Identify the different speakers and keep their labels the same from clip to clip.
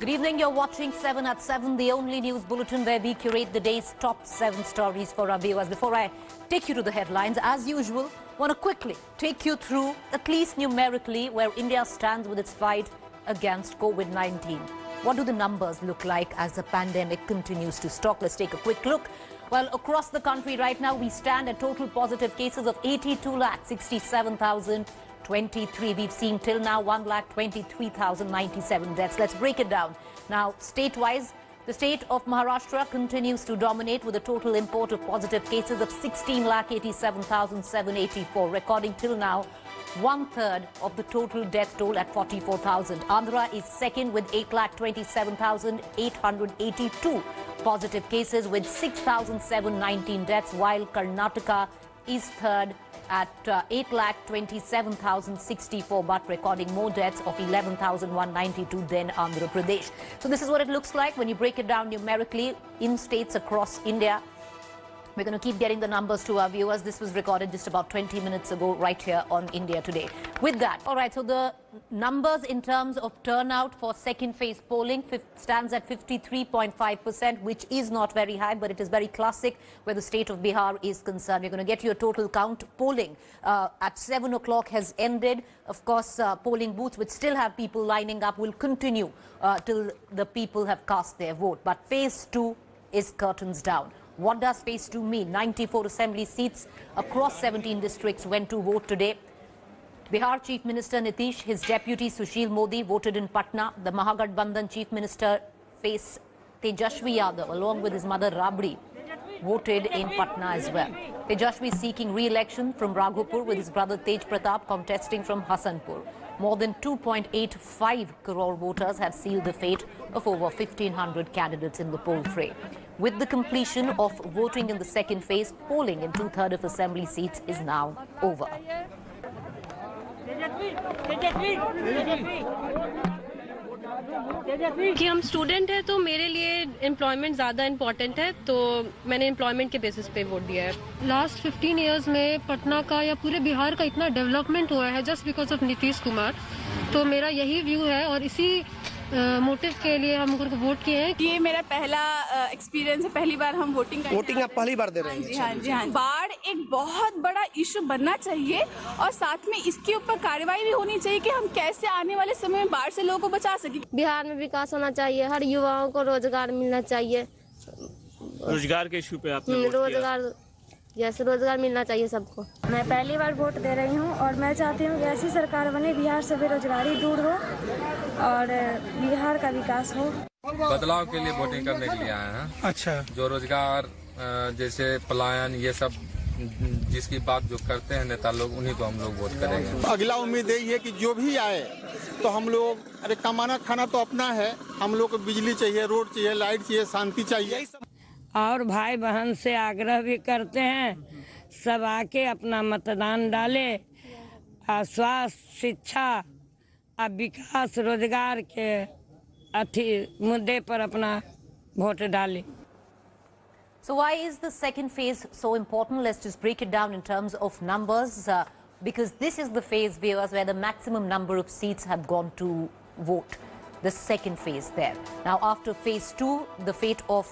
Speaker 1: Good evening, you're watching 7 at 7, the only news bulletin where we curate the day's top 7 stories for our viewers. Before I take you to the headlines, as usual, I want to quickly take you through, at least numerically, where India stands with its fight against COVID-19. What do the numbers look like as the pandemic continues to stalk? Let's take a quick look. Well, across the country right now, we stand at total positive cases of 82,67,023. We've seen till now 1,23,097 deaths. Let's break it down. Now, state-wise, the state of Maharashtra continues to dominate with a total import of positive cases of 16,87,784, recording till now one-third of the total death toll at 44,000. Andhra is second with 8,27,882 positive cases with 6,719 deaths, while Karnataka is third at 8,27,064, but recording more deaths of 11,192 than Andhra Pradesh. So this is what it looks like when you break it down numerically in states across India. We're going to keep getting the numbers to our viewers. This was recorded just about 20 minutes ago right here on India Today. With that, all right, so the numbers in terms of turnout for second phase polling stands at 53.5%, which is not very high, but it is very classic where the state of Bihar is concerned. We're going to get you a total count. Polling at 7 o'clock has ended. Of course, polling booths which still have people lining up will continue till the people have cast their vote. But phase 2 is curtains down. What does phase 2 mean? 94 assembly seats across 17 districts went to vote today. Bihar Chief Minister Nitish, his deputy Sushil Modi voted in Patna. The Mahagathbandhan Chief Minister face Tejashwi Yadav along with his mother Rabri voted in Patna as well. Tejashwi seeking re-election from Raghupur with his brother Tej Pratap contesting from Hasanpur. More than 2.85 crore voters have sealed the fate of over 1,500 candidates in the poll fray. With the completion of voting in the second phase, polling in two-thirds of assembly seats is now over.
Speaker 2: कि हम student हैं तो मेरे लिए employment ज़्यादा important है, तो मैंने एम्प्लॉयमेंट के बेसिस पे वोट दिया है। लास्ट 15 इयर्स में पटना का या पूरे बिहार का इतना डेवलपमेंट हुआ है just because of Nitish Kumar, तो मेरा यही व्यू है और इसी मोटिव के लिए हम उनको वोट किए हैं।
Speaker 3: ये मेरा पहला एक्सपीरियंस है, पहली बार हम वोटिंग
Speaker 4: आप पहली बार दे रहे हैं?
Speaker 3: जी हाँ। बाढ़ एक बहुत बड़ा इशू बनना चाहिए और साथ में इसके ऊपर कार्रवाई भी होनी चाहिए कि हम कैसे आने वाले समय में बाढ़ से लोगों को बचा सकें।
Speaker 5: बिहार में विकास होना चाहिए, हर युवाओं को रोजगार मिलना चाहिए।
Speaker 4: रोजगार के इशू पे आपने
Speaker 5: रोजगार जैसे रोजगार मिलना चाहिए सबको।
Speaker 6: मैं पहली बार वोट दे रही हूँ और मैं चाहती हूँ कि ऐसी सरकार बने बिहार से बेरोजगारी दूर हो और बिहार का विकास हो।
Speaker 7: बदलाव के लिए वोटिंग करने के लिए आए हैं।
Speaker 4: अच्छा,
Speaker 7: जो रोजगार जैसे पलायन ये सब जिसकी बात जो करते हैं नेता लोग, उन्हीं को हम लोग वोट करेंगे।
Speaker 8: अगला उम्मीद यही है कि जो भी आए तो हम लोग, अरे कमाना खाना तो अपना है, हम लोग को बिजली चाहिए, रोड चाहिए, लाइट चाहिए, शांति चाहिए।
Speaker 9: और भाई बहन से आग्रह भी करते हैं सब आके अपना मतदान डाले। स्वास्थ्य, शिक्षा, विकास, रोजगार के मुद्दे पर अपना वोट डाले।
Speaker 1: So why is the second phase so important? Let's just break it down in terms of numbers, because this is the phase, viewers, where the maximum number of seats have gone to vote. The second phase there. Now, after phase 2, the fate of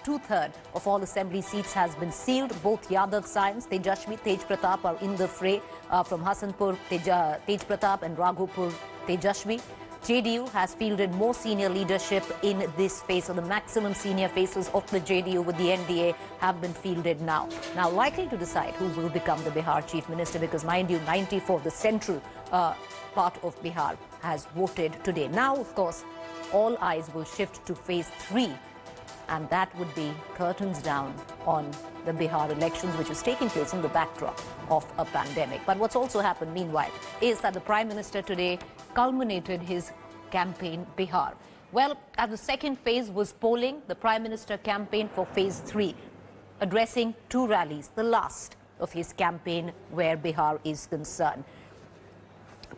Speaker 1: two-thirds of all assembly seats has been sealed. Both Yadav scions, Tejashwi, Tej Pratap are in the fray from Hasanpur, Tej Pratap and Raghupur, Tejashwi. JDU has fielded more senior leadership in this phase. So the maximum senior faces of the JDU with the NDA have been fielded now. Now, likely to decide who will become the Bihar Chief Minister, because mind you, 94, the central part of Bihar, has voted today. Now, of course, all eyes will shift to phase 3, and that would be curtains down on the Bihar elections, which is taking place in the backdrop of a pandemic. But what's also happened meanwhile is that the Prime Minister today culminated his campaign Bihar. Well, as the second phase was polling, the Prime Minister campaigned for phase 3, addressing 2 rallies, the last of his campaign where Bihar is concerned.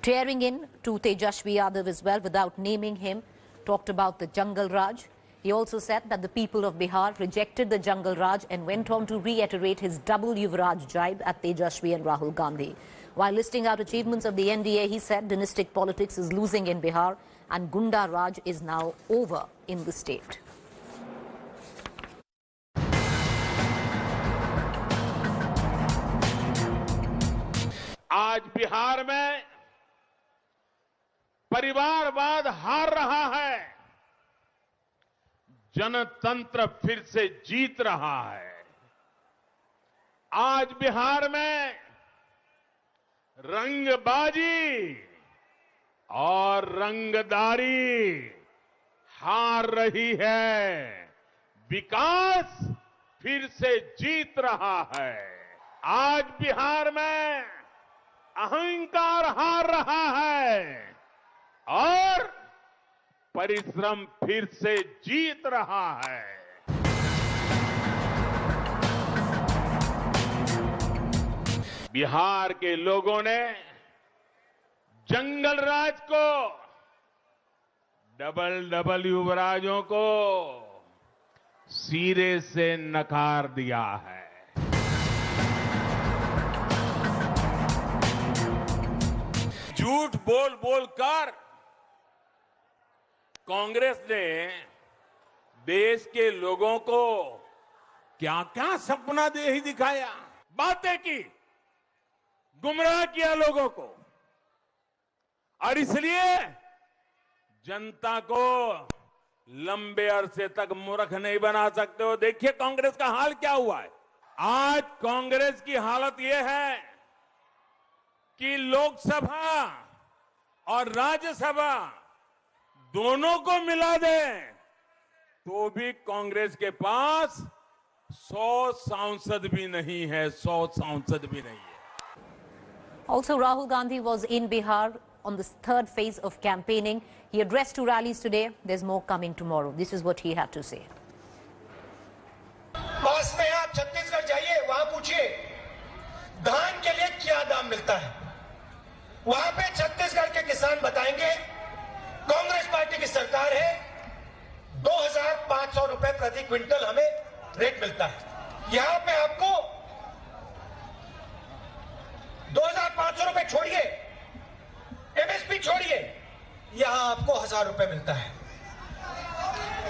Speaker 1: Tearing in to Tejashwi Yadav as well without naming him, talked about the Jungle Raj. He also said that the people of Bihar rejected the Jungle Raj and went on to reiterate his double Yuvraj jibe at Tejashwi and Rahul Gandhi. While listing out achievements of the NDA, he said dynastic politics is losing in Bihar and Gunda Raj is now over in the state.
Speaker 10: आज बिहार में परिवारवाद हार रहा है, जनतंत्र फिर से जीत रहा है। आज बिहार में रंगबाजी और रंगदारी हार रही है, विकास फिर से जीत रहा है। आज बिहार में अहंकार हार रहा है और परिश्रम फिर से जीत रहा है। बिहार के लोगों ने जंगल राज को, डबल युवराजों को सिरे से नकार दिया है। झूठ बोल बोल कर कांग्रेस ने देश के लोगों को क्या क्या सपना दे ही दिखाया, बातें की, गुमराह किया लोगों को, और इसलिए जनता को लंबे अरसे तक मूर्ख नहीं बना सकते हो। देखिए कांग्रेस का हाल क्या हुआ है। आज कांग्रेस की हालत यह है कि लोकसभा और राज्यसभा दोनों को मिला दें तो भी कांग्रेस के पास 100 सांसद भी नहीं है, 100 सांसद भी नहीं है।
Speaker 1: Also, Rahul Gandhi was in Bihar on this third phase of campaigning. He addressed 2 rallies today. There's more coming tomorrow. This is what he had to say.
Speaker 11: पास में आप छत्तीसगढ़ जाइए, वहां पूछिए धान के लिए क्या दाम मिलता है। वहां पे छत्तीसगढ़ के किसान बताएंगे कांग्रेस पार्टी की सरकार है, 2500 रुपए प्रति क्विंटल हमें रेट मिलता है। यहां पे आपको 2500 रुपए छोड़िए, एमएसपी छोड़िए, यहां आपको 1000 रुपए मिलता है।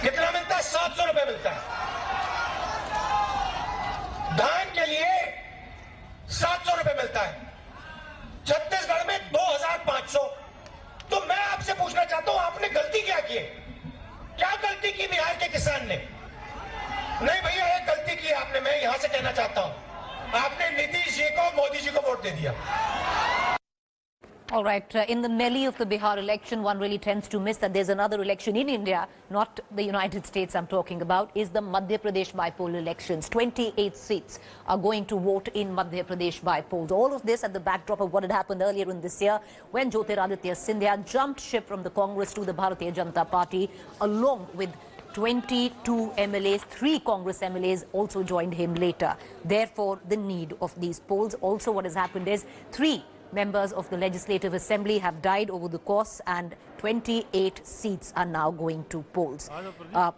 Speaker 11: कितना मिलता है? 700 रुपए मिलता है। धान के लिए 700 रुपए मिलता है, छत्तीसगढ़ में 2500। तो मैं आपसे पूछना चाहता हूं, आपने गलती क्या की? क्या गलती की बिहार के किसान ने? नहीं भैया, एक गलती की आपने, मैं यहां से कहना चाहता हूं, आपने नीतीश जी को, मोदी जी को वोट दे दिया।
Speaker 1: All right, in the melee of the Bihar election, one really tends to miss that there's another election in India, not the United States I'm talking about, is the Madhya Pradesh by-poll elections. 28 seats are going to vote in Madhya Pradesh by-polls. All of this at the backdrop of what had happened earlier in this year when Jyotiraditya Scindia jumped ship from the Congress to the Bharatiya Janata Party, along with 22 MLAs, 3 Congress MLAs also joined him later. Therefore, the need of these polls. Also, what has happened is 3 members of the Legislative Assembly have died over the course, and 28 seats are now going to polls.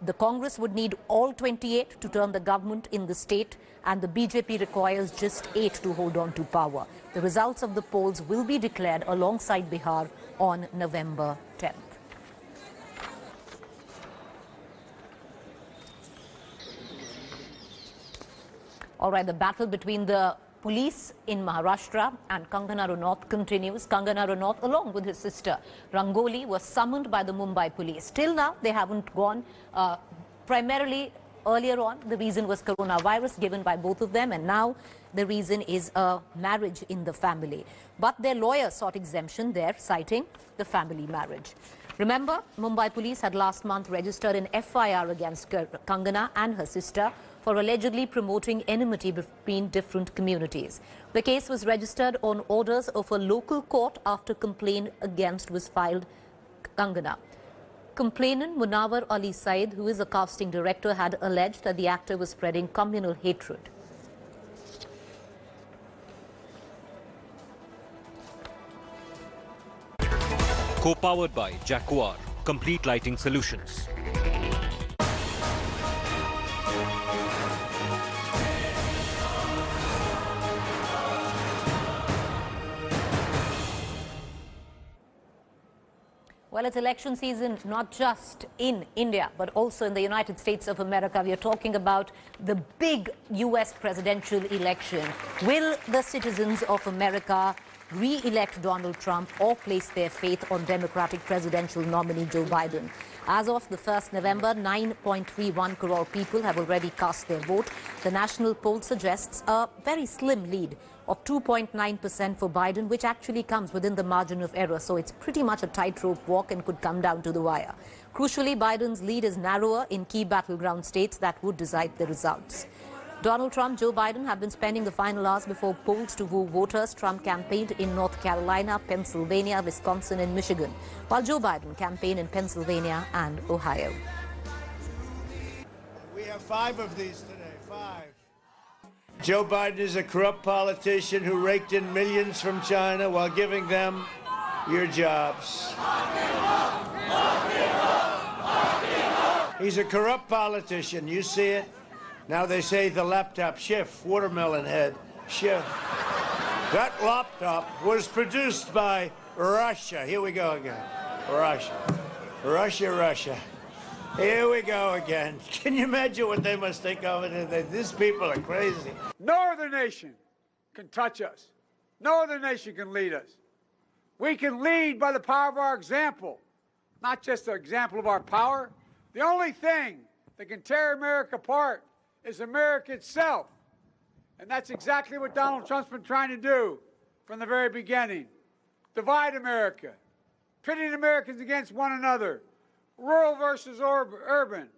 Speaker 1: The Congress would need all 28 to turn the government in the state, and the BJP requires just 8 to hold on to power. The results of the polls will be declared alongside Bihar on November 10th. All right, the battle between the police in Maharashtra and Kangana Ranaut continues. Kangana Ranaut, along with his sister Rangoli, was summoned by the Mumbai police. Till now, they haven't gone. Primarily, earlier on, the reason was coronavirus given by both of them, and now the reason is a marriage in the family. But their lawyer sought exemption there, citing the family marriage. Remember, Mumbai police had last month registered an FIR against Kangana and her sister for allegedly promoting enmity between different communities. The case was registered on orders of a local court after complaint against was filed Kangana. Complainant Munawar Ali Said, who is a casting director, had alleged that the actor was spreading communal hatred.
Speaker 12: Co-powered by Jaguar, complete lighting solutions.
Speaker 1: Well, it's election season not just in India, but also in the United States of America. We are talking about the big U.S. presidential election. Will the citizens of America re-elect Donald Trump or place their faith on Democratic presidential nominee Joe Biden? As of the 1st November, 9.31 crore people have already cast their vote. The national poll suggests a very slim lead of 2.9% for Biden, which actually comes within the margin of error. So it's pretty much a tightrope walk and could come down to the wire. Crucially, Biden's lead is narrower in key battleground states that would decide the results. Donald Trump, Joe Biden have been spending the final hours before polls to woo voters. Trump campaigned in North Carolina, Pennsylvania, Wisconsin and Michigan, while Joe Biden campaigned in Pennsylvania and Ohio.
Speaker 13: We have 5 of these today, 5. Joe Biden is a corrupt politician who raked in millions from China while giving them your jobs. He's a corrupt politician. You see it? Now they say the laptop, Schiff, watermelon head, Schiff. That laptop was produced by Russia. Here we go again. Russia. Here we go again. Can you imagine what they must think of it? These people are crazy.
Speaker 14: No other nation can touch us. No other nation can lead us. We can lead by the power of our example, not just the example of our power. The only thing that can tear America apart is America itself. And that's exactly what Donald Trump's been trying to do from the very beginning. Divide America, pitting Americans against one another, rural versus urban,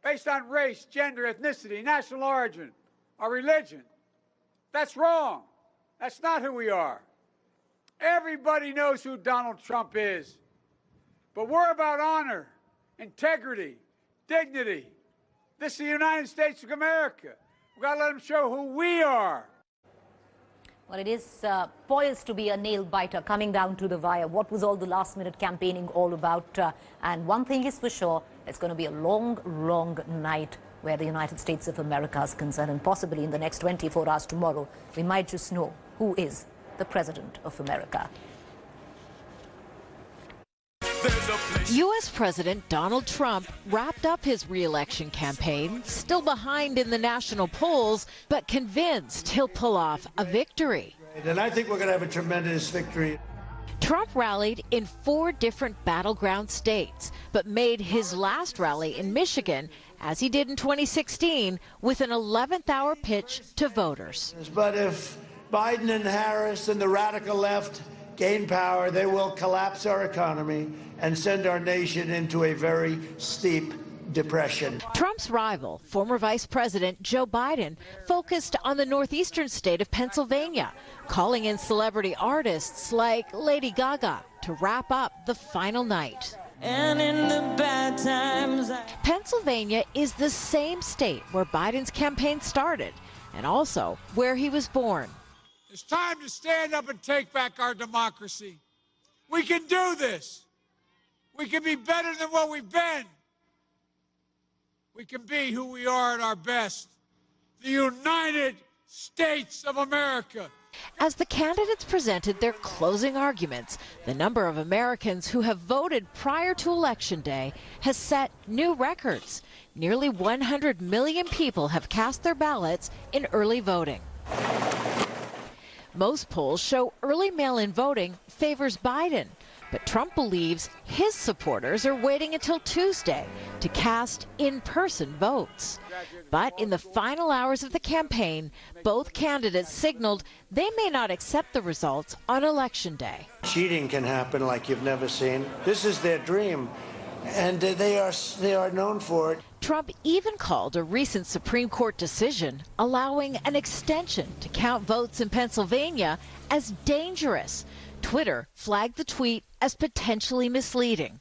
Speaker 14: based on race, gender, ethnicity, national origin, or religion. That's wrong. That's not who we are. Everybody knows who Donald Trump is. But we're about honor, integrity, dignity. This is the United States of America. We've got to let them show who we are.
Speaker 1: Well, it is poised to be a nail-biter coming down to the wire. What was all the last-minute campaigning all about? And one thing is for sure, it's going to be a long, long night where the United States of America is concerned. And possibly in the next 24 hours tomorrow, we might just know who is the President of America.
Speaker 15: U.S. President Donald Trump wrapped up his re-election campaign, still behind in the national polls, but convinced he'll pull off a victory.
Speaker 13: And I think we're going to have a tremendous victory.
Speaker 15: Trump rallied in 4 different battleground states, but made his last rally in Michigan, as he did in 2016, with an 11th-hour pitch to voters.
Speaker 13: But if Biden and Harris and the radical left gain power, they will collapse our economy and send our nation into a very steep depression.
Speaker 15: Trump's rival, former Vice President Joe Biden, focused on the northeastern state of Pennsylvania, calling in celebrity artists like Lady Gaga to wrap up the final night. And in the bad times, Pennsylvania is the same state where Biden's campaign started, and also where he was born.
Speaker 14: It's time to stand up and take back our democracy. We can do this. We can be better than what we've been. We can be who we are at our best. The United States of America.
Speaker 15: As the candidates presented their closing arguments, the number of Americans who have voted prior to Election Day has set new records. Nearly 100 million people have cast their ballots in early voting. Most polls show early mail-in voting favors Biden, but Trump believes his supporters are waiting until Tuesday to cast in-person votes. But in the final hours of the campaign, both candidates signaled they may not accept the results on Election Day.
Speaker 13: Cheating can happen like you've never seen. This is their dream, and they are known for it.
Speaker 15: Trump even called a recent Supreme Court decision allowing an extension to count votes in Pennsylvania as dangerous. Twitter flagged the tweet as potentially misleading.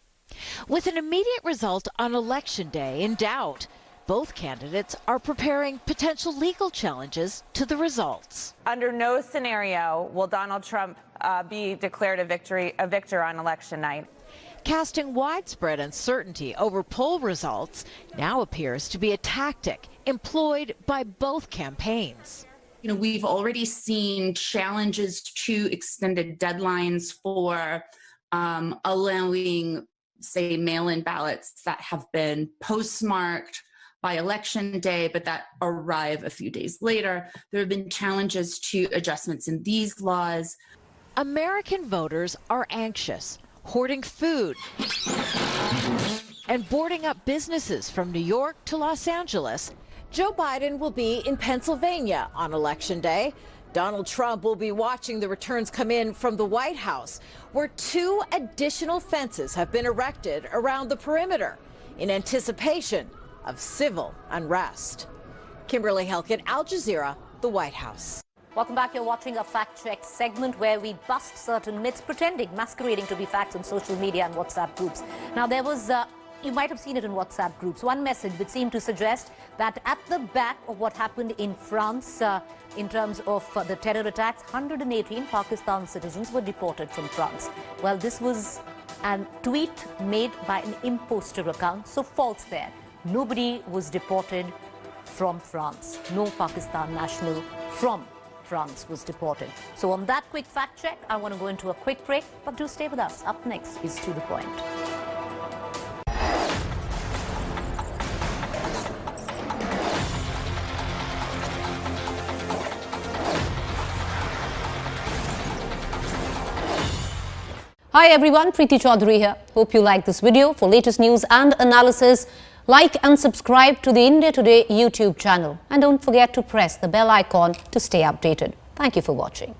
Speaker 15: With an immediate result on Election Day in doubt, both candidates are preparing potential legal challenges to the results.
Speaker 16: Under no scenario will Donald Trump be declared a victor on Election night.
Speaker 15: Casting widespread uncertainty over poll results now appears to be a tactic employed by both campaigns.
Speaker 17: You know, we've already seen challenges to extended deadlines for allowing say, mail-in ballots that have been postmarked by election day, but that arrive a few days later. There have been challenges to adjustments in these laws.
Speaker 15: American voters are anxious, hoarding food and boarding up businesses from New York to Los Angeles. Joe Biden will be in Pennsylvania on Election Day. Donald Trump will be watching the returns come in from the White House, where 2 additional fences have been erected around the perimeter in anticipation of civil unrest. Kimberly Helkett, Al Jazeera, the White House.
Speaker 1: Welcome back. You're watching a fact check segment where we bust certain myths, masquerading to be facts on social media and WhatsApp groups. Now, there was, you might have seen it in WhatsApp groups, one message which seemed to suggest that at the back of what happened in France in terms of the terror attacks, 118 Pakistan citizens were deported from France. Well, this was a tweet made by an imposter account, so false there. Nobody was deported from France. No Pakistan national from France was deported. So on that quick fact check, I want to go into a quick break, but do stay with us. Up next is To the Point. Hi everyone, Preeti Chaudhary here. Hope you like this video. For latest news and analysis, like and subscribe to the India Today YouTube channel. And don't forget to press the bell icon to stay updated. Thank you for watching.